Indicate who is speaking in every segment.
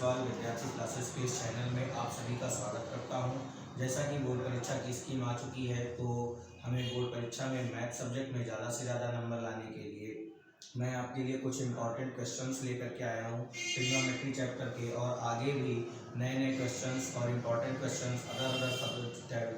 Speaker 1: जायसवाल विद्यार्थी क्लासेस के इस चैनल में आप सभी का स्वागत करता हूं। जैसा कि बोर्ड परीक्षा की स्कीम आ चुकी है, तो हमें बोर्ड परीक्षा में मैथ सब्जेक्ट में ज़्यादा से ज़्यादा नंबर लाने के लिए मैं आपके लिए कुछ इंपॉर्टेंट क्वेश्चंस लेकर के आया हूं ट्रिग्नोमेट्री चैप्टर के, और आगे भी नए नए क्वेश्चंस और इम्पॉर्टेंट क्वेश्चंस अदर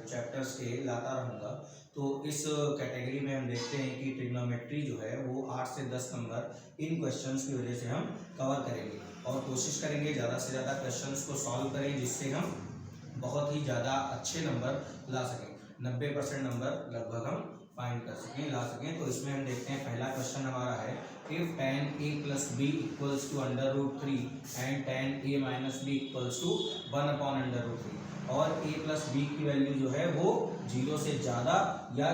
Speaker 1: चैप्टर्स के लाता रहूँगा। तो इस कैटेगरी में हम देखते हैं कि ट्रिग्नोमेट्री जो है वो 8 से 10 नंबर इन क्वेश्चंस की वजह से हम कवर करेंगे और कोशिश करेंगे ज़्यादा से ज़्यादा क्वेश्चंस को सॉल्व करें, जिससे हम बहुत ही ज़्यादा अच्छे नंबर ला सकें। 90% नंबर लगभग हम फाइंड कर सकें, ला सकें। तो इसमें हम देखते हैं पहला क्वेश्चन हमारा है, if tan a plus b equals to √3 and tan a minus b equals to 1/√3, और a प्लस b की वैल्यू जो है वो 0 से ज़्यादा या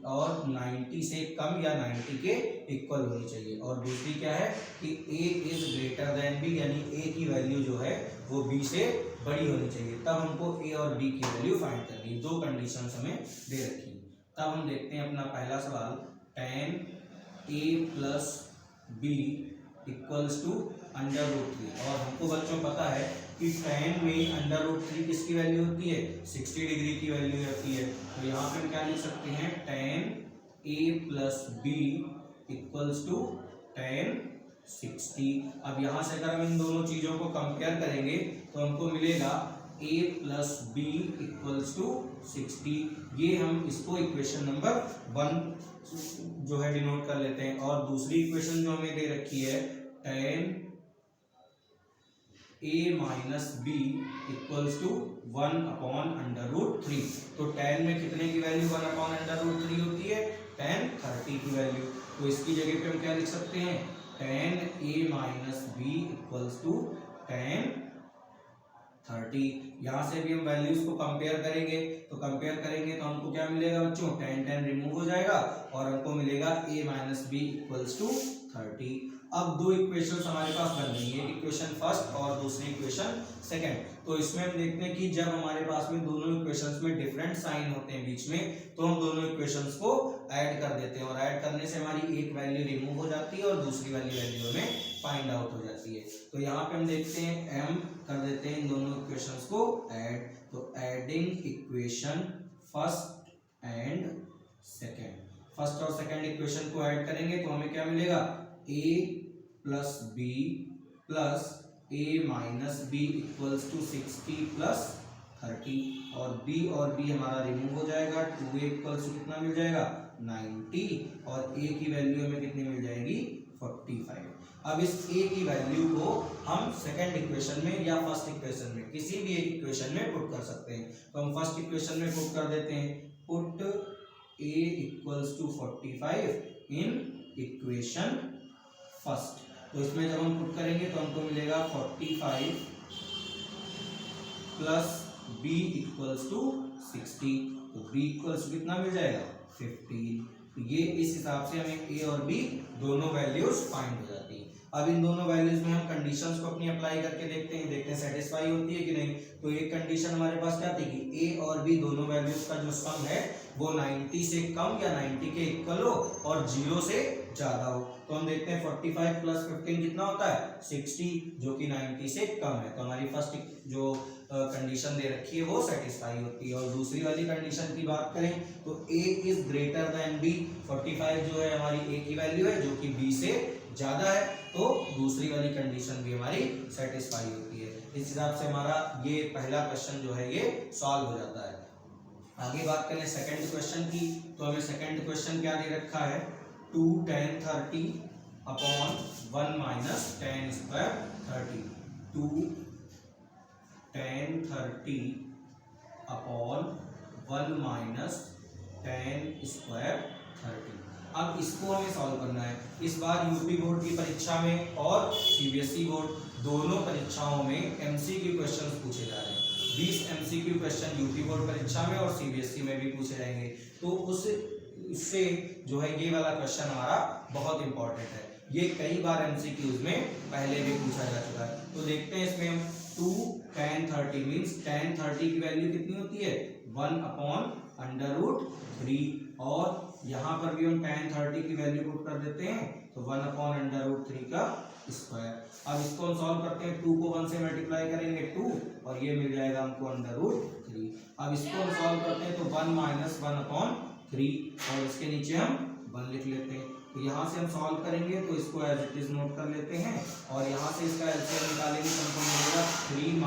Speaker 1: और 90 से कम या 90 के इक्वल होनी चाहिए। और दूसरी क्या है कि a is greater than b, यानी a की वैल्यू जो है वो b से बड़ी होनी चाहिए। तब हमको a और b की वैल्यू फाइंड करनी है। दो कंडीशंस हमें दे रखी है। तब हम देखते हैं अपना पहला सवाल, tan a plus b equals to √3, और हमको बच्चों पता है कि tan में √3 किसकी वैल्यू होती है, 60 डिग्री की वैल्यू होती है। तो यहाँ पे हम क्या लिख सकते हैं, tan a plus b equals to tan 60। अब यहाँ से अगर हम इन दोनों चीज़ों को कंपेयर करेंगे तो हमको मिलेगा a plus b equals to 60। ये हम इसको इक्वेशन नंबर 1 जो है डिनोट कर लेते हैं। और दूसरी इक्वेशन जो हमें दे रखी है, tan a minus b equals to 1/√3। तो tan में कितने की वैल्यू 1/√3 होती है, tan 30 की वैल्यू। तो इसकी जगह पे हम क्या लिख सकते हैं, tan a minus b equals to tan 30। यहाँ से भी हम वैल्यूज को कंपेयर करेंगे, तो हमको क्या मिलेगा बच्चों, tan रिमूव हो जाएगा और हमको मिलेगा a minus B equals to 30। अब दो इक्वेशंस हमारे पास बन गई है, एक इक्वेशन फर्स्ट और दूसरी इक्वेशन सेकंड। तो इसमें हम देखते हैं कि जब हमारे पास में दोनों इक्वेशंस में डिफरेंट साइन होते हैं बीच में, तो हम दोनों इक्वेशंस को ऐड कर देते हैं, और ऐड करने से हमारी एक वैल्यू रिमूव हो जाती है और दूसरी वाली वैल्यू हमें फाइंड आउट हो जाती है। तो यहाँ पे हम देखते हैं m कर देते हैं इन दोनों इक्वेशंस को ऐड। तो adding equation first and second, first और सेकंड इक्वेशन को ऐड करेंगे तो हमें क्या मिलेगा, a plus b plus a minus b equals to 60 plus 30, और b हमारा रिमूव हो जाएगा। 2a इक्वल्स टू कितना मिल जाएगा, 90, और a की वैल्यू हमें कितनी मिल जाएगी, 45। अब इस a की वैल्यू को हम सेकंड इक्वेशन में या फर्स्ट इक्वेशन में, किसी भी एक इक्वेशन में पुट कर सकते हैं। तो हम फर्स्ट इक्वेशन में पुट कर देते हैं, put a equals to 45 in equation first. तो इसमें जब हम पुट करेंगे तो हमको मिलेगा 45 प्लस b इक्वल्स टू 60। तो b इक्वल्स कितना मिल जाएगा, 15। तो ये इस हिसाब से हमें a और b दोनों वैल्यूज फाइंड हो जाती है। अब इन दोनों वैल्यूज में हम कंडीशंस को अपनी अप्लाई करके देखते हैं सेटिस्फाई होती है कि नहीं। तो एक कंडीशन हमारे पास क्या थी कि a और b दोनों वैल्यूज का जो सम है वो 90 से कम या 90 के इक्वल हो और 0 से ज़्यादा हो। तो हम देखते हैं 45 प्लस 15 कितना होता है, 60, जो कि 90 से कम है। तो हमारी फर्स्ट जो कंडीशन दे रखी है वो सेटिस्फाई होती है। और दूसरी वाली कंडीशन की बात करें तो a is greater than b, 45 जो है हमारी a की वैल्यू है जो कि b से ज़्यादा है, तो दूसरी वाली कंडीशन भी हमारी सेटिस्फाई होती है। इस हिसाब से हमारा ये पहला क्वेश्चन जो है ये सॉल्व हो जाता है। आगे बात करें सेकंड क्वेश्चन की, तो हमें सेकंड क्वेश्चन क्या दे रखा है, 2 tan 30 upon 1 minus tan square 30। 2 tan 30 upon 1 minus tan square 30। अब इसको हमें सॉल्व करना है। इस बार यूपी बोर्ड की परीक्षा में और सीबीएसई बोर्ड दोनों परीक्षाओं में एमसीक्यू क्वेश्चंस पूछे जा रहे हैं। 20 एमसीक्यू क्वेश्चन यूपी बोर्ड परीक्षा में और सीबीएसई में भी पूछे जाएंगे। तो उससे जो है ये वाला क्वेश्चन हमारा बहुत इंपॉर्टेंट है। ये कई बार एमसीक्यूज में पहले भी पूछा जा चुका है। तो देखते हैं इसमें हम 2 tan 30 मीन्स tan 30 की वैल्यू कितनी होती है, 1/√3, और यहाँ पर भी हम tan 30 की वैल्यू पुट कर देते हैं। तो 1/√3 का स्क्वायर। अब इसको हम सॉल्व करते हैं, 2 को 1 से मल्टीप्लाई करेंगे 2 और ये मिल जाएगा हमको √3। अब इसको हम सॉल्व करते हैं तो 1 - 1/3 और इसके नीचे हम 1 लिख लेते हैं। तो यहाँ से हम सॉल्व करेंगे तो इसको एज इट इज नोट कर लेते हैं और यहाँ से इसका एलसीएम निकालेंगे तो हमको मिलेगा 3 -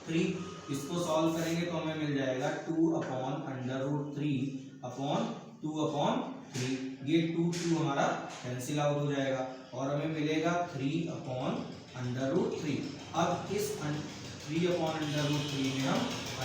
Speaker 1: 1/3। इसको सॉल्व करेंगे तो हमें मिल जाएगा 2/√3/2/3। ये 2 हमारा कैंसिल आउट हो जाएगा और हमें मिलेगा 3/√3। अब इस 3/√3 में हम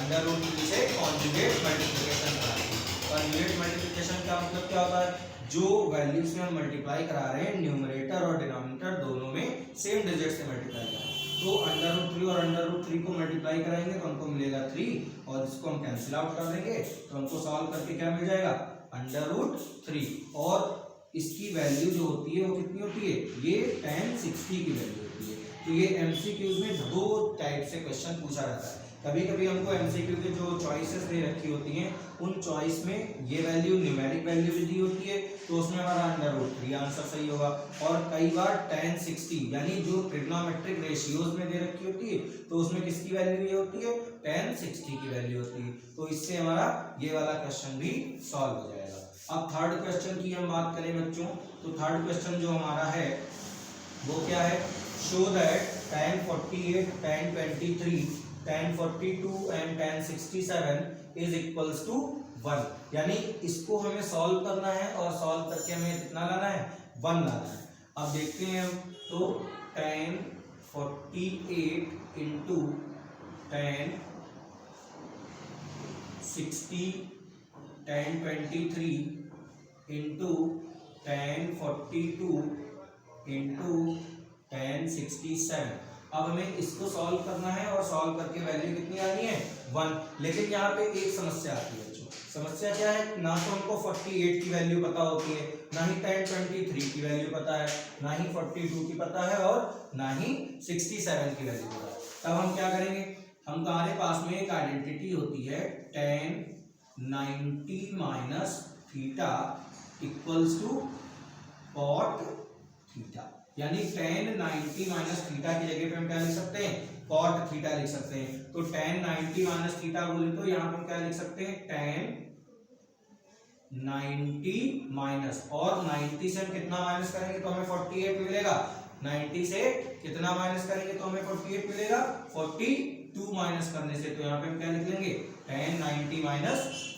Speaker 1: √3 से कॉन्जुगेट मल्टीप्लिकेशन कराते हैं। कॉन्जुगेट मल्टीप्लिकेशन का मतलब क्या होता है, जो वैल्यूज में हम मल्टीप्लाई करा रहे हैं न्यूमरेटर और डिनोमिनेटर दोनों में सेम डिजिट से मल्टीप्लाई करा रहे हैं। तो √3 और √3 को मल्टीप्लाई कराएंगे तो हमको मिलेगा 3 और इसको हम कैंसिल आउट कर देंगे तो हमको सॉल्व करके क्या मिल जाएगा √3। और इसकी वैल्यू जो होती है वो कितनी होती है, ये tan 60 की वैल्यू होती है। तो ये एमसीक्यूज में 2 टाइप से क्वेश्चन पूछा जाता है। कभी कभी हमको एमसीक्यू के जो चॉइसेस दे रखी होती हैं उन चॉइस में ये वैल्यू न्यूमेरिक वैल्यू भी दी होती है तो उसमें हमारा √3 आंसर सही होगा। और कई बार tan 60 यानी जो ट्रिग्नोमेट्रिक रेशियोज में दे रखी होती है तो उसमें किसकी वैल्यू ये होती है, tan 60 की वैल्यू होती है। तो इससे हमारा ये वाला क्वेश्चन भी सॉल्व हो जाएगा। अब थर्ड क्वेश्चन की हम बात करें बच्चों, तो थर्ड क्वेश्चन जो हमारा है वो क्या है, show that tan 48, tan 23, tan 42 and tan 67 is equals to 1। यानी इसको हमें सॉल्व करना है और सॉल्व करके हमें कितना लाना है, 1 लाना है। अब देखते हैं हम, तो tan 48 into tan 60 tan 23 into tan 42 into tan 67। अब हमें इसको सॉल्व करना है और सॉल्व करके वैल्यू कितनी आनी है, 1। लेकिन यहाँ पे एक समस्या आती है बच्चों। समस्या क्या है, ना तो हमको 48 की वैल्यू पता होती है, ना ही tan 23 की वैल्यू पता है, ना ही 42 की पता है और ना ही 67 की वैल्यू पता है। तब हम क्या करेंगे, हमारे पास में एक आइडेंटिटी होती है tan 90 - theta equals to cot theta. यानी tan 90 - थीटा की जगह पे हम क्या लिख सकते हैं, cot थीटा लिख सकते हैं। तो tan 90 - थीटा बोले तो यहाँ पे हम क्या लिख सकते हैं, tan 90 माइनस, और 90 से हम कितना माइनस करेंगे तो हमें 48 मिलेगा। 90 से कितना माइनस करेंगे तो हमें 48 मिलेगा, 42 माइनस करने से। तो यहाँ पे हम क्या लिख लेंगे, tan 90 -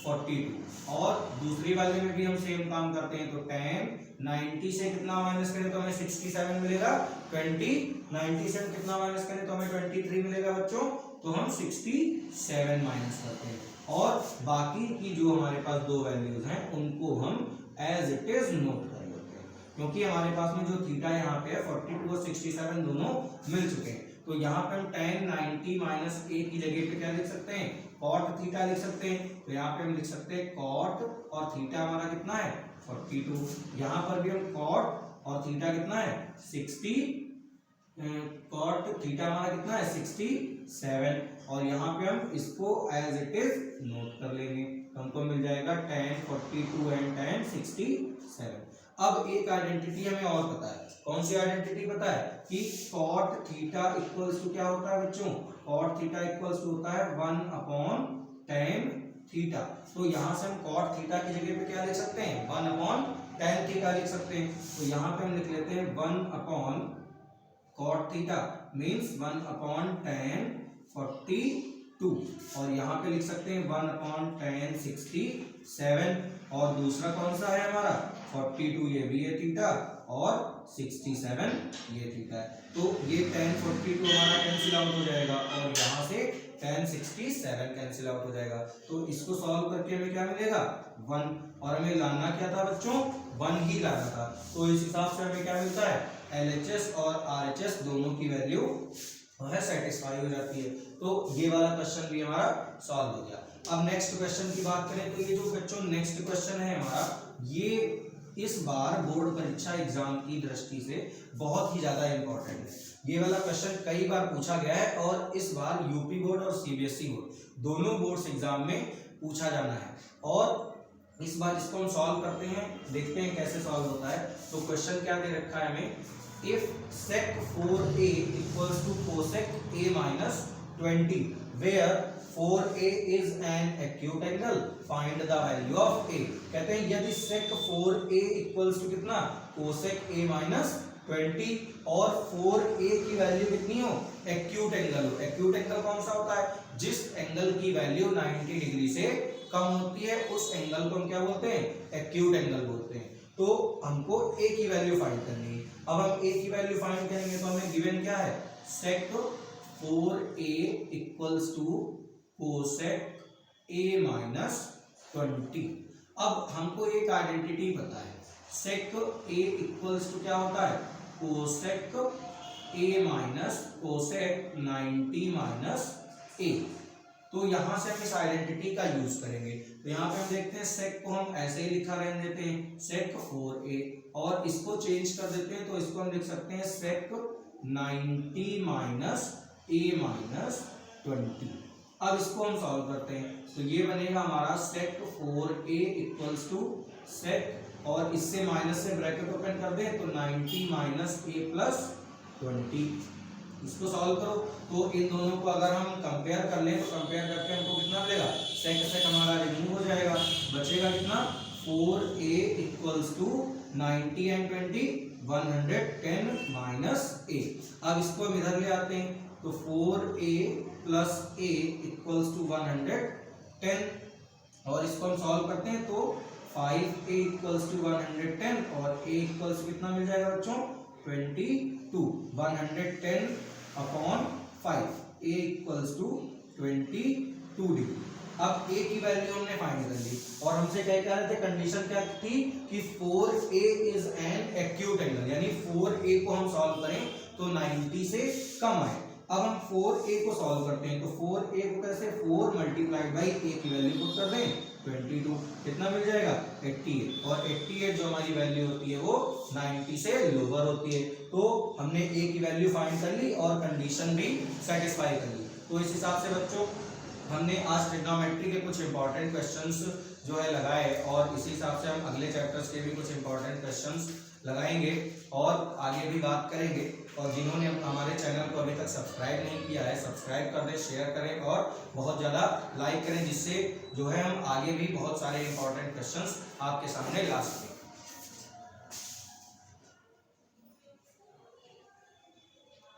Speaker 1: 42। और दूसरी वाले में भी हम सेम काम करते हैं, तो tan 90 से कितना माइनस करें तो हमें 67 मिलेगा, 90 से हम कितना माइनस करें तो हमें 23 मिलेगा बच्चों। तो हम 67 माइनस करते हैं और बाकी की जो हमारे पास 2 वैल्यूज हैं उनको हम एज इट इज नोट कर लेते हैं, क्योंकि हमारे पास में जो थीटा यहाँ पे है 42 और 67 दोनों मिल चुके हैं। तो यहाँ पे हम tan 90 - a की जगह पे क्या लिख सकते हैं, cot थीटा लिख सकते हैं। तो यहाँ पे हम लिख सकते हैं cot और थीटा हमारा कितना है, 42। यहाँ पर भी हम cot और थीटा कितना है, 60, cot थीटा हमारा कितना है 67। और यहाँ पे हम इसको एज इट इज नोट कर लेंगे तो हमको मिल जाएगा tan 42 एंड tan 67। अब एक आइडेंटिटी हमें और पता है, कौन सी आइडेंटिटी पता है, कि cot थीटा इक्वल्स टू क्या होता है बच्चों, cot थीटा इक्वल्स टू होता है 1/tan थीटा। तो यहाँ से हम cot थीटा की जगह पे क्या लिख सकते हैं, 1/tan थीटा लिख सकते हैं। तो यहाँ पे हम लिख लेते हैं 1/cot थीटा मीन्स 1/tan 42 और यहाँ पे लिख सकते हैं 1/tan 67। और दूसरा कौन सा है हमारा, 42 ये भी है थीटा और 67 ये थीटा है। तो ये tan 42 हमारा कैंसिल आउट हो जाएगा और यहाँ से tan 67 कैंसिल आउट हो जाएगा। तो इसको सॉल्व करके हमें क्या मिलेगा, 1। और हमें लाना क्या था बच्चों, 1 ही लाना था। तो इस हिसाब से हमें क्या मिलता है, LHS और RHS दोनों की वैल्यू है सेटिस्फाई हो जाती है। तो ये वाला क्वेश्चन भी हमारा सॉल्व हो गया। अब नेक्स्ट क्वेश्चन की बात करें तो ये जो बच्चों नेक्स्ट क्वेश्चन है हमारा, ये इस बार बोर्ड परीक्षा एग्जाम की दृष्टि से बहुत ही ज्यादा इंपॉर्टेंट है। ये वाला क्वेश्चन कई बार पूछा गया है और इस बार यूपी बोर्ड और CBSE बोर्ड दोनों बोर्ड्स एग्जाम में पूछा जाना है। और इस बार इसको हम सॉल्व करते हैं, देखते हैं कैसे सॉल्व होता है। तो क्वेश्चन क्या दे रखा है हमें, if sec 4a equals to cosec a minus 20 where 4a is an acute angle, find the value of a। कहते हैं यदि sec 4a इक्वल्स टू कितना, cosec a माइनस 20 और 4a की वैल्यू कितनी हो, एक्यूट एंगल हो। एक्यूट एंगल कौन सा होता है, जिस एंगल की वैल्यू 90 डिग्री से कम होती है उस एंगल को हम क्या बोलते हैं, एक्यूट एंगल बोलते हैं। तो हमको a की वैल्यू फाइंड करनी है। अब हम a की वैल्यू फाइंड करेंगे तो हमें गिवन क्या है, sec 4a equals to cosec a minus 20। अब हमको एक आइडेंटिटी पता है, sec a इक्वल्स टू क्या होता है, cosec a minus cosec 90 minus a। तो यहां से हम इस आइडेंटिटी का यूज करेंगे। तो यहाँ पे हम देखते हैं sec को हम ऐसे ही लिखा रहने देते हैं sec 4a, और इसको चेंज कर देते हैं तो इसको हम लिख सकते हैं sec 90 माइनस a माइनस 20। अब इसको हम सॉल्व करते हैं तो ये बनेगा हमारा sec 4a equals to sec, और इससे माइनस से ब्रैकेट ओपन कर दें तो 90 माइनस a प्लस 20। इसको सॉल्व करो तो इन दोनों को अगर हम कंपेयर कर लें तो कंपेयर करके हमको कितना मिलेगा, sec sec हमारा रिमूव हो जाएगा, बचेगा कितना 4a equals to 90 and 20 110 minus a। अब इसको हम इधर ले आते हैं तो 4a plus a equals to 110, और इसको हम सॉल्व करते हैं तो 5a इक्वल्स टू 110 और a इक्वल्स कितना मिल जाएगा बच्चों, 22। 110 upon 5, a equals to 22 degree. अब a की वैल्यू हमने फाइंड कर ली, और हमसे क्या कह रहे थे, कंडीशन क्या थी कि 4a is an acute angle, यानी 4a को हम सॉल्व करें तो 90 से कम आए। अब हम 4a को सॉल्व करते हैं तो 4a को कैसे, 4 मल्टीप्लाइड बाई a की वैल्यू पुट कर दें 22, कितना मिल जाएगा 88, और 88 जो हमारी वैल्यू होती है वो 90 से लोअर होती है। तो हमने a की वैल्यू फाइंड कर ली और कंडीशन भी सेटिस्फाई कर ली। तो इस हिसाब से बच्चों हमने आज ट्रिग्नोमेट्री के कुछ इंपॉर्टेंट क्वेश्चंस जो है लगाए, और इसी हिसाब से हम अगले चैप्टर्स के भी कुछ इंपॉर्टेंट क्वेश्चंस लगाएंगे और आगे भी बात करेंगे। और जिन्होंने हमारे चैनल को अभी तक सब्सक्राइब नहीं किया है, सब्सक्राइब कर दें, शेयर करें और बहुत ज़्यादा लाइक करें, जिससे जो है हम आगे भी बहुत सारे इंपॉर्टेंट क्वेश्चंस आपके सामने ला सकें।